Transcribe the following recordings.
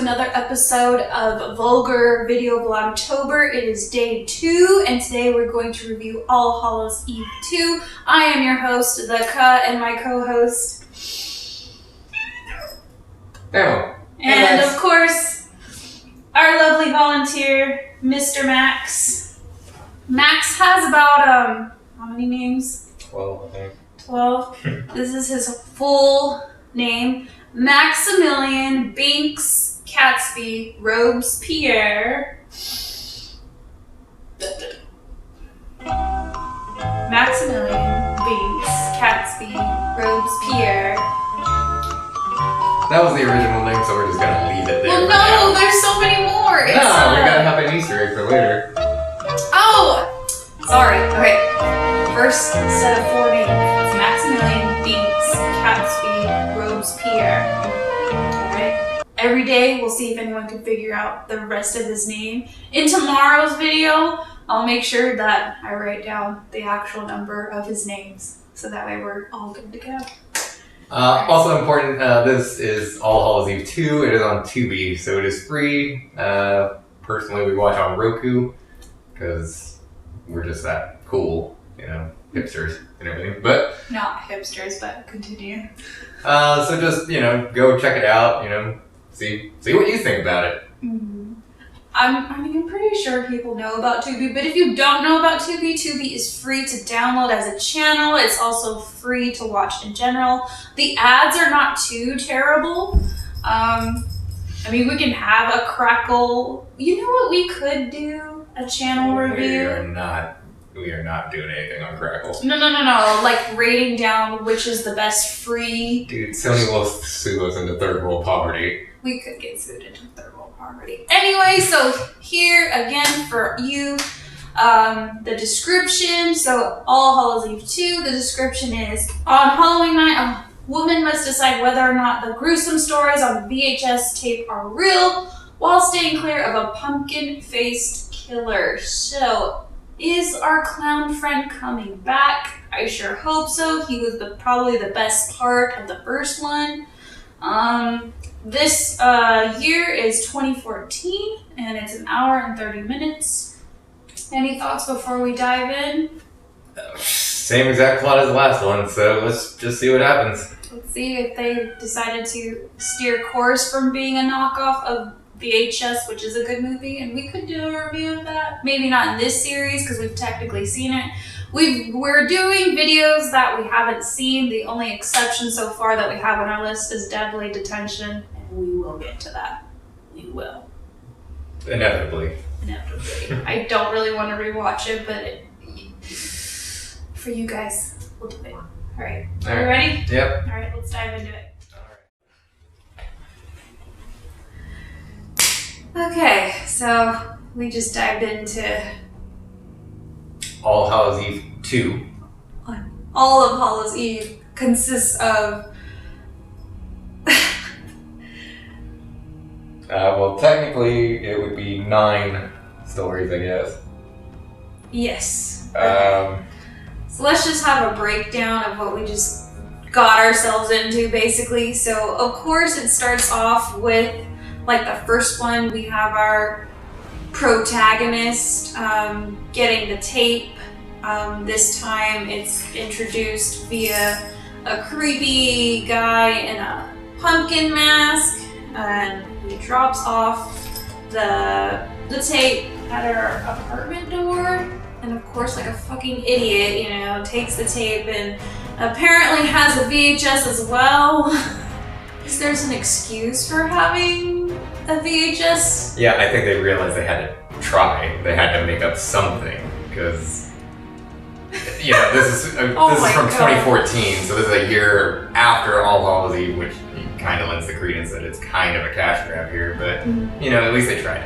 another episode of Vulgar Video Vlogtober. It is day 2, and today we're going to review All Hallows Eve 2. I am your host, the Ka, and my co-host. Oh. And of course, our lovely volunteer, Mr. Max. Max has about, how many names? 12, I think. 12. This is his full name. Maximilian Binks Catsby Robespierre. Maximilian Binks Catsby Robespierre. That was the original name, so we're just gonna leave it there. Well, no, there's so many more. We gotta have an Easter egg for later. Oh! Sorry. Okay. First set of 4 names. It's Maximilian Binks Catsby Robespierre. Alright. Every day we'll see if anyone can figure out the rest of his name. In tomorrow's video, I'll make sure that I write down the actual number of his names. So that way we're all good to go. Also important, this is All Hallows Eve 2. It is on Tubi, so it is free. Personally, we watch on Roku because we're just that cool, you know, hipsters and everything. But Not hipsters, but continue. so just, you know, go check it out. You know, see what you think about it. I'm pretty sure people know about Tubi, but if you don't know about Tubi, Tubi is free to download as a channel. It's also free to watch in general. The ads are not too terrible. I mean, we can have a crackle. You know what we could do? A channel review. We are not doing anything on Crackle. No. Like rating down which is the best free. Dude, Sony will sue us into third world poverty. We could get sued into third world poverty. Anyway, so here again for you, the description. So All Hallows Eve 2, the description is, on Halloween night, a woman must decide whether or not the gruesome stories on VHS tape are real while staying clear of a pumpkin-faced killer. So, is our clown friend coming back? I sure hope so. He was probably the best part of the first one. This year is 2014, and it's 1 hour and 30 minutes. Any thoughts before we dive in? Same exact plot as the last one, so let's just see what happens. Let's see if they decided to steer course from being a knockoff of VHS, which is a good movie, and we could do a review of that. Maybe not in this series, because we've technically seen it. We're doing videos that we haven't seen. The only exception so far that we have on our list is Deadly Detention, and we will get to that. We will. Inevitably. I don't really want to rewatch it, but for you guys, we'll do it. All right. Are you ready? Yep. All right, let's dive into it. Okay, so we just dived into All Hallows Eve 2. All of Hallows Eve consists of well, technically, it would be 9 stories, I guess. Yes. Okay. So let's just have a breakdown of what we just got ourselves into, basically. So, of course, it starts off with, like the first one, we have our protagonist getting the tape. This time it's introduced via a creepy guy in a pumpkin mask, and he drops off the tape at her apartment door, and of course, like a fucking idiot, you know, takes the tape and apparently has a VHS as well. Is there an excuse for having a VHS? Yeah, I think they realized they had to try. They had to make up something, because you know, this is from 2014, so this is a year after All Hallows Eve, which kind of lends the credence that it's kind of a cash grab here, but you know, at least they tried.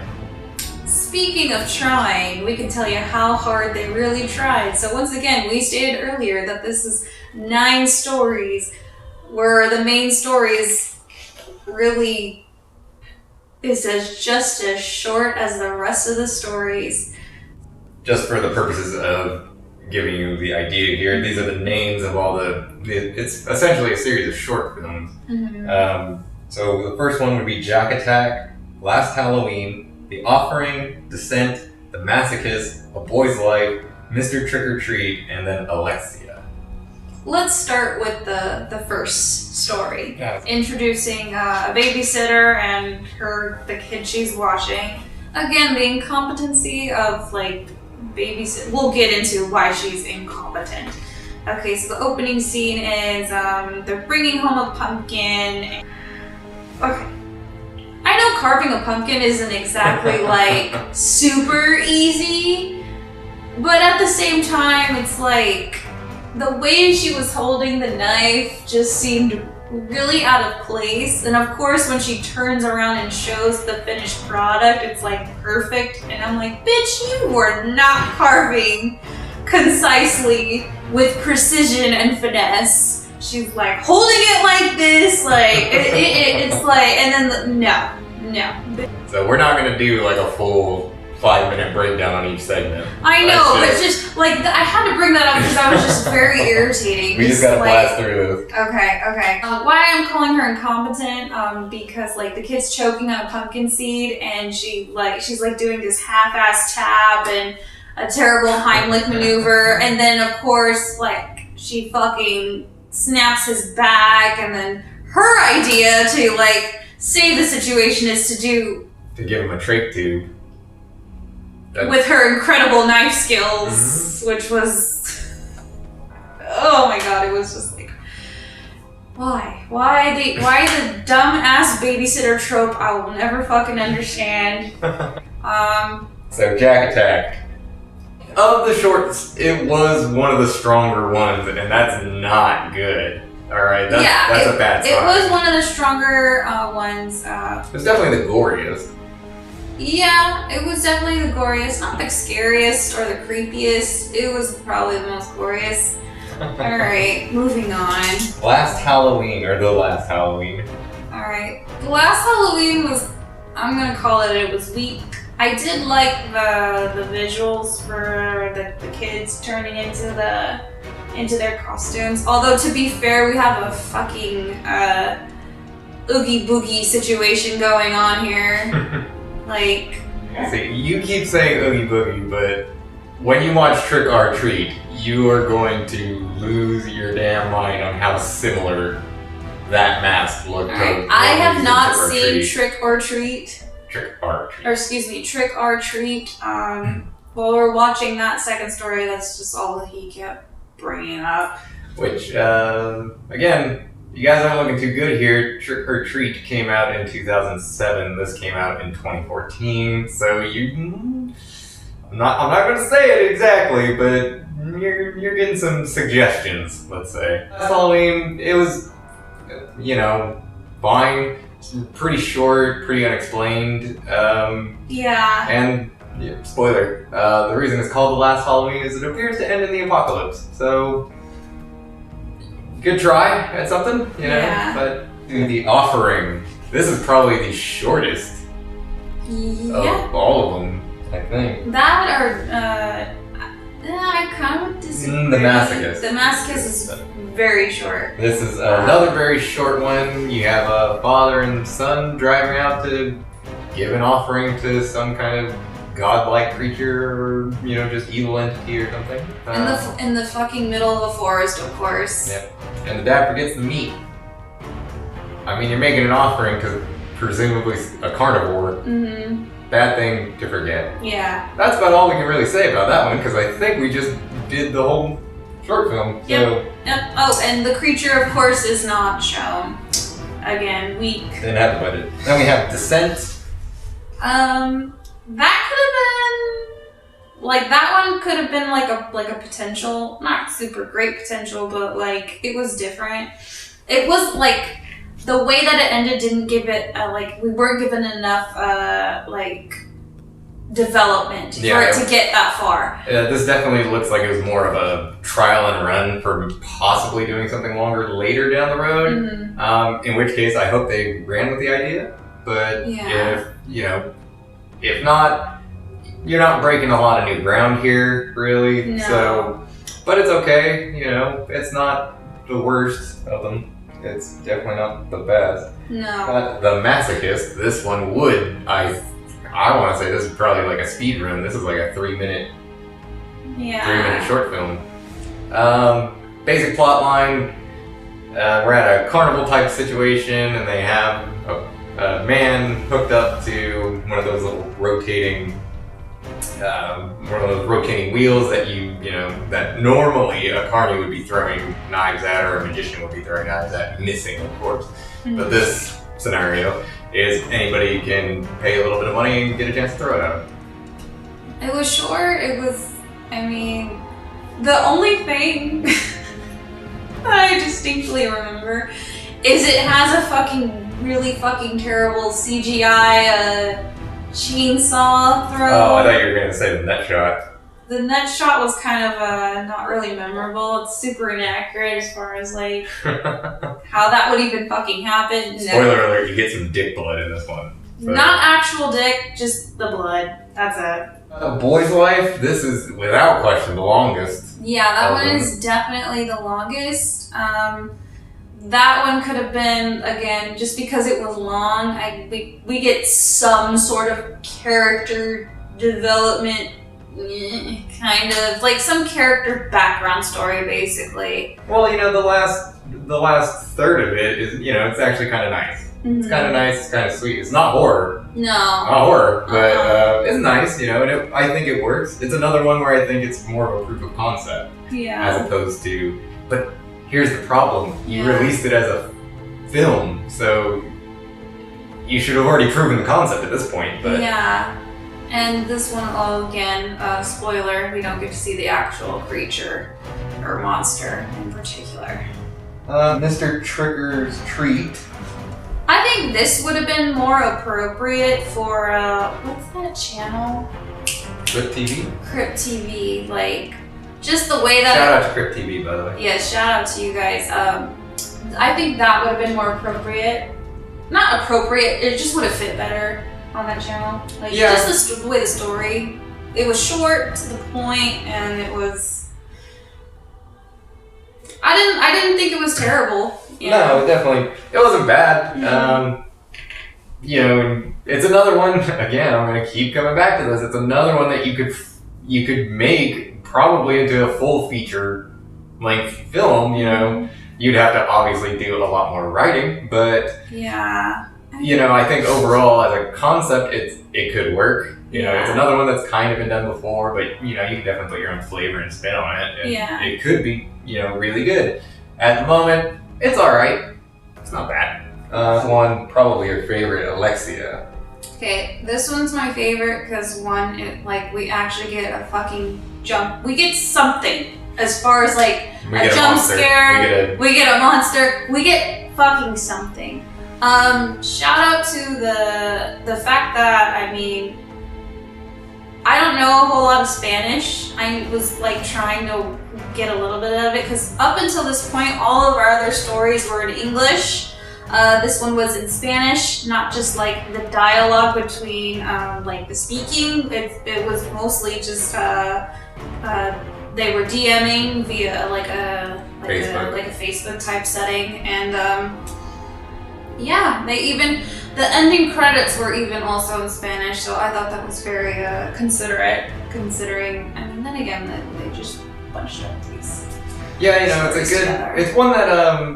Speaking of trying, we can tell you how hard they really tried. So once again, we stated earlier that this is 9 stories, where the main story is really just as short as the rest of the stories. Just for the purposes of giving you the idea here, these are the names of all it's essentially a series of short films. So the first one would be Jack Attack, Last Halloween, The Offering, Descent, The Masochist, A Boy's Life, Mr. Trick or Treat, and then Alexia. Let's start with the first story. Yeah. Introducing a babysitter and the kid she's watching. Again, the incompetency of like babysit. We'll get into why she's incompetent. Okay, so the opening scene is they're bringing home a pumpkin. Okay. I know carving a pumpkin isn't exactly like super easy, but at the same time, it's like the way she was holding the knife just seemed really out of place. And of course, when she turns around and shows the finished product, it's like perfect. And I'm like, bitch, you were not carving concisely with precision and finesse. She's like holding it like this, like it's like, and then no. So we're not gonna do like a full 5-minute breakdown on each segment. I know, but just like I had to bring that up because I was just very irritating. We just gotta blast through this. Okay. Why I'm calling her incompetent? Because like the kid's choking on a pumpkin seed, and she's like doing this half-ass tab and a terrible Heimlich maneuver, and then of course like she fucking snaps his back, and then her idea to like save the situation is to give him a trach tube. With her incredible knife skills, which was, oh my god, it was just like, why the dumb ass babysitter trope I will never fucking understand. So Jack Attack. Of the shorts, it was one of the stronger ones, and that's not good. Alright, that's a bad sign. It was one of the stronger ones. It's definitely the goriest. Yeah, it was definitely the goriest. Not the scariest or the creepiest. It was probably the most glorious. Alright, moving on. Last Halloween, or The Last Halloween. Alright. The Last Halloween was, I'm gonna call it was weak. I did like the visuals for the kids turning into their costumes. Although to be fair, we have a fucking oogie boogie situation going on here. Like, see, you keep saying oogie boogie, but when you watch Trick or Treat, you are going to lose your damn mind on how similar that mask looked. Right. I have not seen Trick or Treat. Trick or Treat. Or excuse me, Trick or Treat. While we're watching that second story, that's just all he kept bringing up. Which, again, you guys aren't looking too good here. Trick or Treat came out in 2007. This came out in 2014. So I'm not going to say it exactly, but you're getting some suggestions. Let's say last Halloween, it was, fine. Pretty short, pretty unexplained. Yeah. And spoiler: the reason it's called The Last Halloween is it appears to end in the apocalypse. So. Good try at something, Yeah. But The Offering, this is probably the shortest of all of them, I think. That or, I kind of disagree. The Masochist. The Masochist is very short. This is another very short one. You have a father and son driving out to give an offering to some kind of godlike creature, or just evil entity or something. In the fucking middle of a forest, of course. Yep. And the dad forgets the meat. I mean, you're making an offering to presumably a carnivore. Mm-hmm. Bad thing to forget. Yeah. That's about all we can really say about that one, because I think we just did the whole short film. So. Yep. Oh, and the creature, of course, is not shown. Again, weak. Didn't have the budget. Then we have Descent. That could have been like that one could have been like a potential, not super great potential, but like it was different. It was like the way that it ended didn't give it we weren't given enough development for it to get that far. This definitely looks like it was more of a trial and run for possibly doing something longer later down the road. Mm-hmm. In which case, I hope they ran with the idea. But if not, you're not breaking a lot of new ground here, really. No. So, but it's okay. It's not the worst of them. It's definitely not the best. No. But The Masochist, this one would, I want to say this is probably like a speed run. This is like a 3-minute short film. Basic plot line, we're at a carnival type situation and they have a man hooked up to one of those little rotating wheels that that normally a carny would be throwing knives at, or a magician would be throwing knives at, missing, of course. Mm-hmm. But this scenario is anybody can pay a little bit of money and get a chance to throw it at them. It was short. The only thing that I distinctly remember is it has a really fucking terrible CGI chainsaw throw. Oh, I thought you were going to say the net shot. The net shot was kind of not really memorable. It's super inaccurate as far as like how that would even fucking happen. Spoiler alert, you get some dick blood in this one. So. Not actual dick, just the blood. That's it. Boy's Life, this is without question the longest. Yeah, that one is definitely the longest. That one could have been, again, just because it was long, we get some sort of character development, kind of, like some character background story, basically. Well, the last third of it is, it's actually kind of nice. Mm-hmm. It's kind of nice, it's kind of sweet. It's not horror. No. Not horror, but it's nice, and I think it works. It's another one where I think it's more of a proof of concept. Yeah. As opposed to, but here's the problem. You released it as a film, so you should have already proven the concept at this point. But yeah. And this one, again, spoiler, we don't get to see the actual creature or monster in particular. Mr. Trigger's Treat. I think this would have been more appropriate for, what's that channel? Crypt TV? Crypt TV, like, just the way that... Shout out to Crypt TV, by the way. Yeah, shout out to you guys. I think that would have been more appropriate. Not appropriate, it just would have fit better on that channel. Like, just the way the story, it was short, to the point, and it was... I didn't think it was terrible. No, it wasn't bad. Mm-hmm. It's another one, again, I'm going to keep coming back to this, it's another one that you could make probably into a full feature length film, You'd have to obviously do a lot more writing, but yeah. I think overall as a concept, it could work. It's another one that's kind of been done before, but you can definitely put your own flavor and spin on it, and it could be really good. At the moment, it's all right. It's not bad. One probably your favorite, Alexia. Okay, this one's my favorite because we actually get a fucking jump. We get something as far as like a jump scare. We get a monster. We get fucking something. Shout out to the fact that I don't know a whole lot of Spanish. I was like trying to get a little bit of it because up until this point, all of our other stories were in English. This one was in Spanish, not just like the dialogue between like the speaking. It was mostly just they were DMing via like a Facebook type setting, and the ending credits were even also in Spanish, so I thought that was very considerate, considering, then again, that they just bunched up these. Yeah, it's one that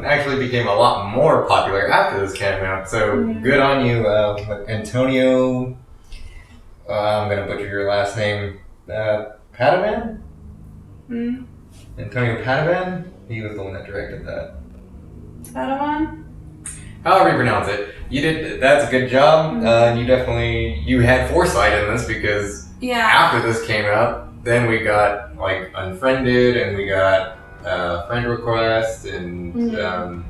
actually became a lot more popular after this came out, so good on you, Antonio, I'm gonna butcher your last name, Padawan? Antonio Padawan? He was the one that directed that. Padawan? However you pronounce it, that's a good job. You had foresight in this because after this came out, then we got like Unfriended and we got Friend Request and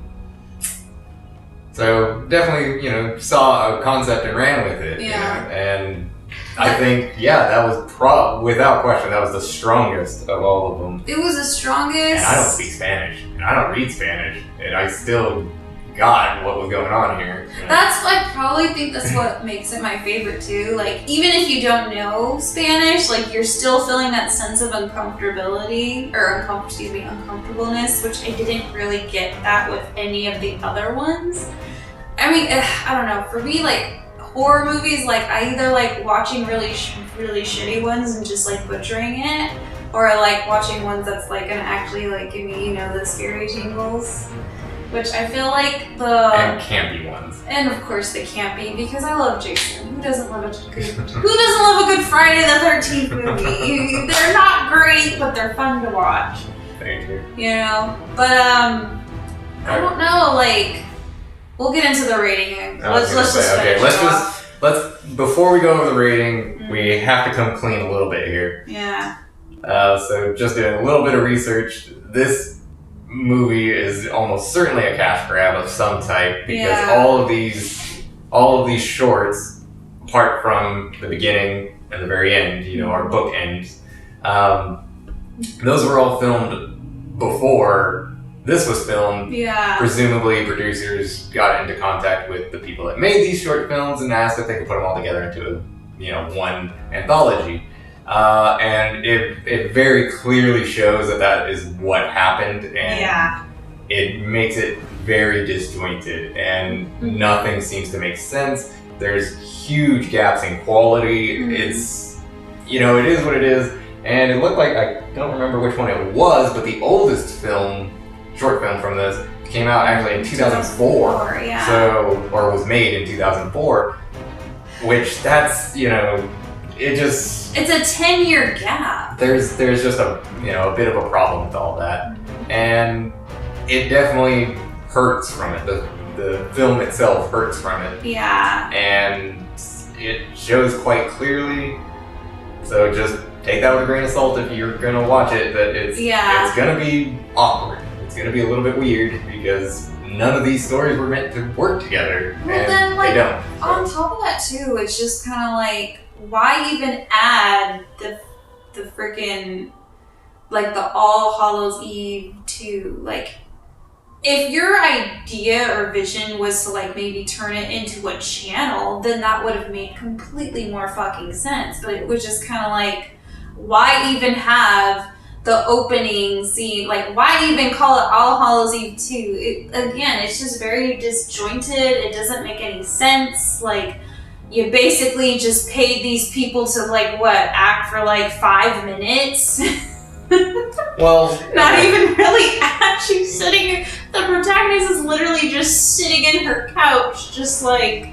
so definitely, saw a concept and ran with it. And I think, that was without question, that was the strongest of all of them. It was the strongest. And I don't speak Spanish, and I don't read Spanish, and I still got what was going on here. You know? I probably think that's what makes it my favorite too. Like, even if you don't know Spanish, like, you're still feeling that sense of uncomfortability, or uncomfortableness, which I didn't really get that with any of the other ones. I mean, I don't know, for me, like, horror movies, like, I either like watching really shitty ones and just like butchering it, or I like watching ones that's like gonna actually like give me, you know, the scary tingles. Which I feel like and campy ones. And of course they can't be, because I love Jason. Who doesn't love a good Friday the 13th movie? They're not great, but they're fun to watch. Thank you. You know? But I don't know, like, we'll get into the rating. Let's before we go over the rating, we have to come clean a little bit here. Yeah. So just doing a little bit of research, this movie is almost certainly a cash grab of some type, because all of these shorts, apart from the beginning and the very end, you know, are bookends. Those were all filmed before this was filmed. Yeah. Presumably producers got into contact with the people that made these short films and asked if they could put them all together into one anthology. And it very clearly shows that is what happened, and it makes it very disjointed, and nothing seems to make sense. There's huge gaps in quality. It's, it is what it is, and it looked like, I don't remember which one it was, but the oldest short film from this came out actually in 2004, or was made in 2004, which that's, it's a 10-year gap. There's just a bit of a problem with all that, and it definitely hurts from it. The film itself hurts from it. Yeah. And it shows quite clearly. So just take that with a grain of salt if you're gonna watch it. That it's gonna be awkward. It's gonna be a little bit weird, because none of these stories were meant to work together, and then, like, they don't. On top of that too, it's just kind of like, why even add the freaking, like, the All Hallows Eve 2? Like, if your idea or vision was to, like, maybe turn it into a channel, then that would have made completely more fucking sense. But it was just kind of like, why even have the opening scene? Like, why even call it All Hallows Eve 2? Again, it's just very disjointed. It doesn't make any sense. Like, you basically just paid these people to, like, act for, like, 5 minutes? Well, not even really actually sitting. The protagonist is literally just sitting in her couch, just like.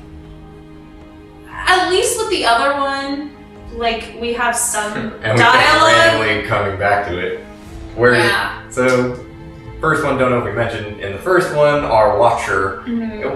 At least with the other one, like, we have some and dialogue. And we randomly coming back to it. So, first one, don't know if we mentioned, in the first one, our watcher,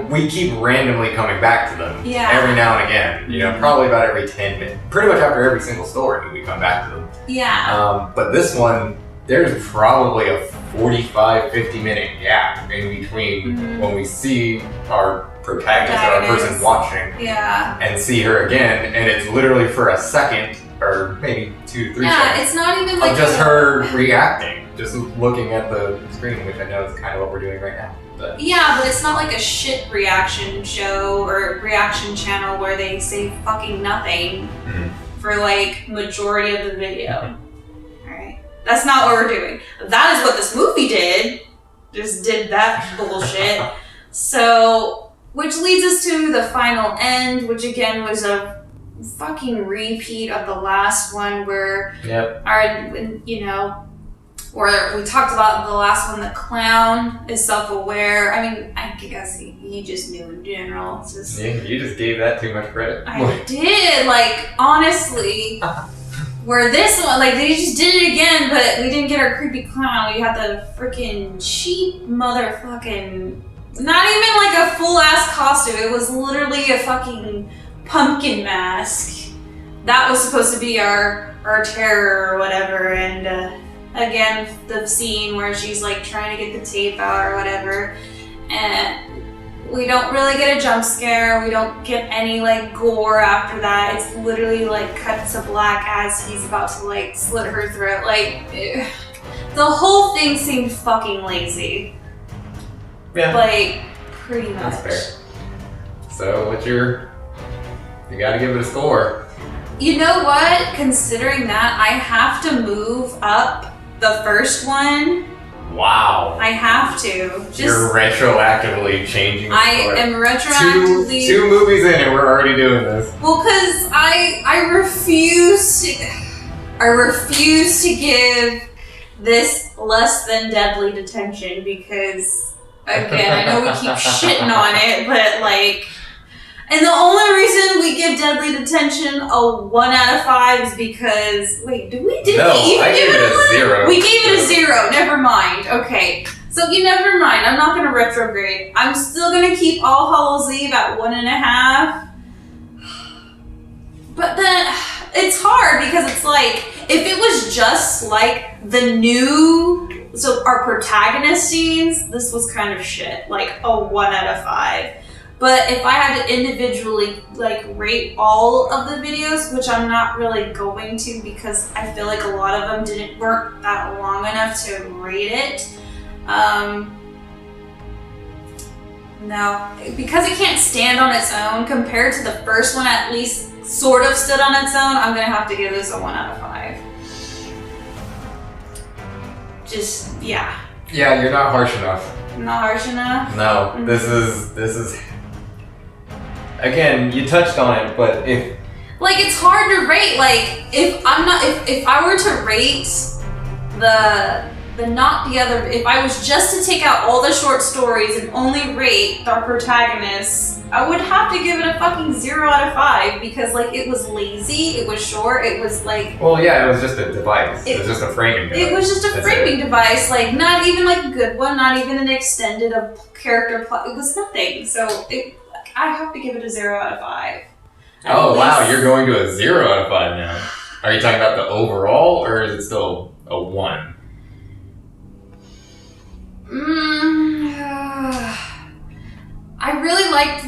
we keep randomly coming back to them every now and again. Probably about every 10 minutes. Pretty much after every single story, we come back to them. Yeah. But this one, there's probably a 45-50 minute gap in between when we see our protagonist or our person watching and see her again, and it's literally for a second or maybe 2 to 3 seconds. Yeah, it's not even like just her reacting, just looking at the screen, which I know is kind of what we're doing right now. But. Yeah, but it's not like a shit reaction show or reaction channel where they say fucking nothing for, like, majority of the video. Alright? That's not what we're doing. That is what this movie did. Just did that bullshit. So, which leads us to the final end, which again was a fucking repeat of the last one, where where we talked about the last one, the clown is self-aware. I mean, I guess he just knew in general. It's just, you just gave that too much credit. I did, like, honestly. Where this one, like, they just did it again, but we didn't get our creepy clown. We had the freaking cheap motherfucking, not even like a full-ass costume. It was literally a fucking pumpkin mask. That was supposed to be our terror or whatever, and again, the scene where she's, like, trying to get the tape out or whatever, and we don't really get a jump scare. We don't get any, like, gore after that. It's literally, like, cut to black as he's about to, like, slit her throat. Like, the whole thing seemed fucking lazy. Yeah. Like, Pretty much. That's fair. So what's your... You gotta give it a score. You know what? Considering that, I have to move up the first one. Wow. I have to. You're retroactively changing the score. I am retroactively... Two movies in and we're already doing this. Well, because I refuse to give this less than deadly detention because, again, I know we keep shitting on it, but like... And the only reason we give Deadly Detention a 1 out of 5 is because... Wait, did we even give it a 0. We gave it a 0. Never mind. Okay. So, never mind. I'm not going to retrograde. I'm still going to keep All Hallows Eve at 1.5. But then, it's hard because it's like, if it was just like the new... So, our protagonist scenes, this was kind of shit. Like, a 1 out of 5. But if I had to individually rate all of the videos, which I'm not really going to because I feel like a lot of them weren't that long enough to rate it. No, because it can't stand on its own compared to the first one at least sort of stood on its own, I'm gonna have to give this a 1 out of 5. Just, yeah. Yeah, you're not harsh enough. Not harsh enough? No, this is... Again, you touched on it, but if... Like, it's hard to rate, like, if I were to rate if I was just to take out all the short stories and only rate our protagonists, I would have to give it a fucking 0 out of 5 because, like, it was lazy, it was short, it was like... Well, yeah, it was just a device. It was just a framing device. It was just a framing device, like, not even like a good one, not even an extended character plot, it was nothing, so I have to give it a 0 out of 5. Oh, wow, you're going to a 0 out of 5 now. Are you talking about the overall, or is it still a 1? I really liked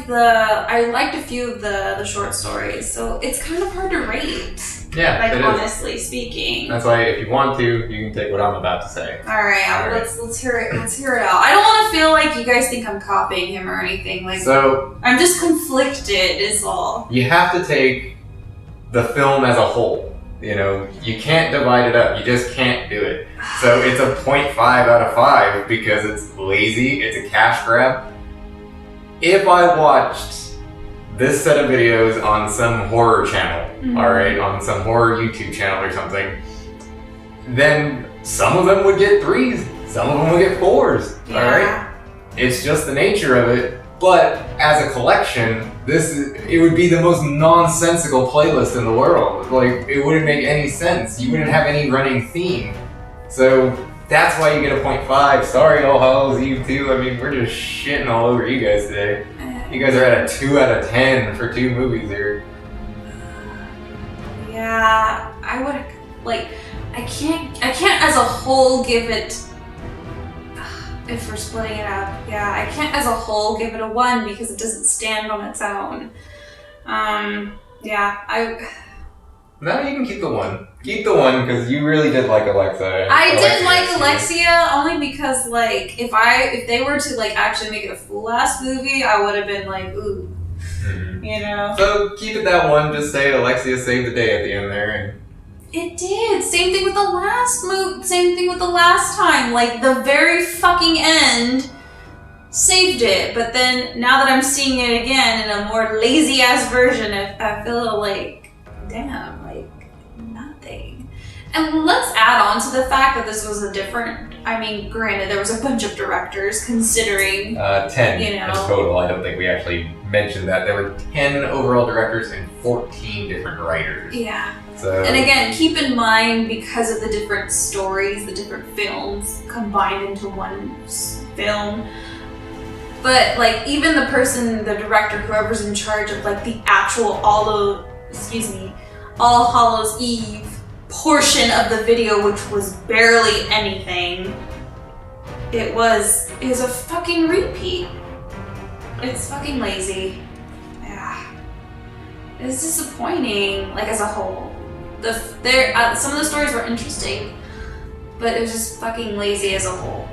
a few of the short stories, so it's kind of hard to rate. Yeah, like, honestly speaking. That's why if you want to, you can take what I'm about to say. All right. Let's hear it. Let's hear it out. I don't want to feel like you guys think I'm copying him or anything. Like, so I'm just conflicted, is all. You have to take the film as a whole. You can't divide it up. You just can't do it. So it's a 0.5 out of 5 because it's lazy. It's a cash grab. If I watched this set of videos on some horror channel, all right, on some horror YouTube channel or something, then some of them would get 3s, some of them would get 4s, all right? It's just the nature of it, but as a collection, it would be the most nonsensical playlist in the world. Like, it wouldn't make any sense. You wouldn't have any running theme. So that's why you get a 0.5. Sorry, All Hallows Eve 2. I mean, we're just shitting all over you guys today. You guys are at a 2 out of 10 for 2 movies here. Yeah, I would, I can't as a whole give it, if we're splitting it up, yeah, I can't as a whole give it a 1 because it doesn't stand on its own. No, you can keep the 1. Keep the 1 because you really did like Alexa. I did like Alexia only because, like, if they were to actually make it a full ass movie, I would have been like, ooh, So keep it that 1. Just say Alexia saved the day at the end there. And it did. Same thing with the last movie. Same thing with the last time. Like, the very fucking end saved it. But then now that I'm seeing it again in a more lazy ass version, I feel like, damn. Nothing. And let's add on to the fact that this was granted, there was a bunch of directors considering 10 in total. I don't think we actually mentioned that. There were 10 overall directors and 14 different writers. Yeah. So, and again, keep in mind, because of the different stories, the different films combined into one film. But even the director, whoever's in charge of the actual All Hallows Eve portion of the video, which was barely anything, it was a fucking repeat. It's fucking lazy. Yeah. It's disappointing, as a whole. Some of the stories were interesting, but it was just fucking lazy as a whole.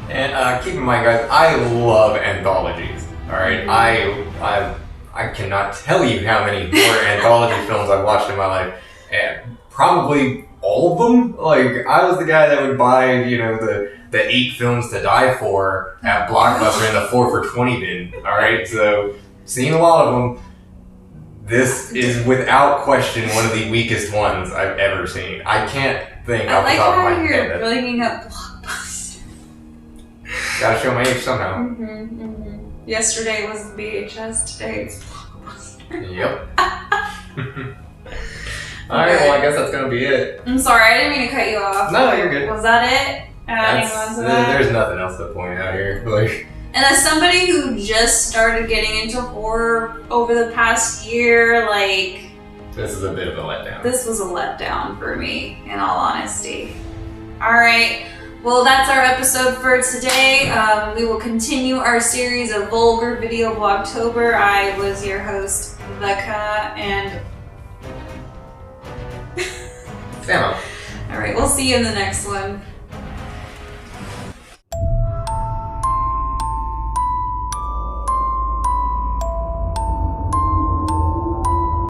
And keep in mind, guys, I love anthologies. All right, I cannot tell you how many horror anthology films I've watched in my life, and probably all of them. Like, I was the guy that would buy, you know, the 8 films to die for at Blockbuster in the 4 for $20 bin. All right, so seen a lot of them. This is without question one of the weakest ones I've ever seen. I can't think off the top of my head. I like how you're bringing up Blockbuster. Gotta show my age somehow. Yesterday was the VHS, today it's Blockbuster. Yep. Alright, well I guess that's gonna be it. I'm sorry, I didn't mean to cut you off. No, you're good. Was that it? Adding on to that? There's nothing else to point out here. Like, and as somebody who just started getting into horror over the past year, like... this is a bit of a letdown. This was a letdown for me, in all honesty. Alright, well that's our episode for today. We will continue our series of Vulgar Video Vlogtober. I was your host, Becca, and... Sam. Alright, we'll see you in the next one.